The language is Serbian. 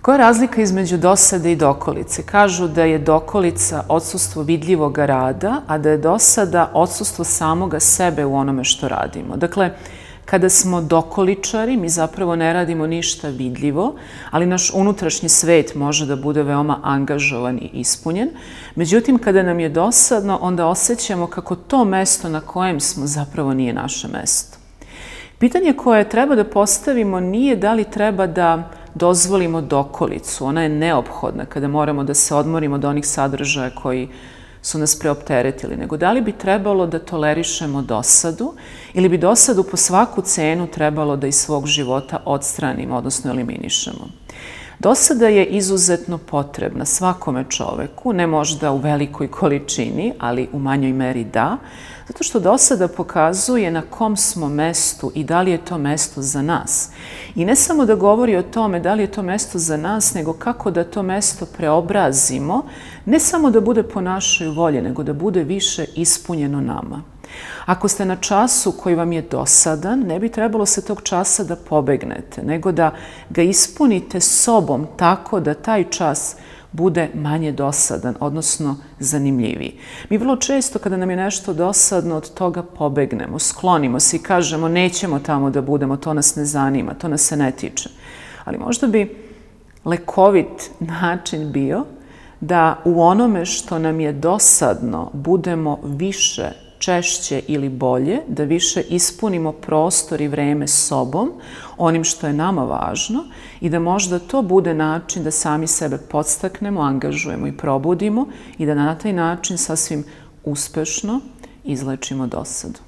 Koja je razlika između dosade i dokolice? Kažu da je dokolica odsustvo vidljivog rada, a da je dosada odsustvo samoga sebe u onome što radimo. Dakle, kada smo dokoličari, mi zapravo ne radimo ništa vidljivo, ali naš unutrašnji svet može da bude veoma angažovan i ispunjen. Međutim, kada nam je dosadno, onda osjećamo kako to mesto na kojem smo zapravo nije naše mesto. Pitanje koje treba da postavimo nije da li treba da dozvolimo dokolicu. Ona je neophodna kada moramo da se odmorimo od onih sadržaja koji su nas preopteretili, nego da li bi trebalo da tolerišemo dosadu ili bi dosadu po svaku cenu trebalo da iz svog života odstranimo, odnosno eliminišemo. Dosada je izuzetno potrebna svakome čoveku, ne možda u velikoj količini, ali u manjoj meri da, zato što dosada pokazuje na kom smo mestu i da li je to mesto za nas. I ne samo da govori o tome da li je to mesto za nas, nego kako da to mesto preobrazimo, ne samo da bude po našoj volji, nego da bude više ispunjeno nama. Ako ste na času koji vam je dosadan, ne bi trebalo se tog časa da pobegnete, nego da ga ispunite sobom tako da taj čas bude manje dosadan, odnosno zanimljiviji. Mi vrlo često kada nam je nešto dosadno od toga pobegnemo, sklonimo se i kažemo nećemo tamo da budemo, to nas ne zanima, to nas se ne tiče. Ali možda bi lekovit način bio da u onome što nam je dosadno budemo više, češće ili bolje, da više ispunimo prostor i vreme sobom, onim što je nama važno i da možda to bude način da sami sebe podstaknemo, angažujemo i probudimo i da na taj način sasvim uspešno izlečimo dosadu.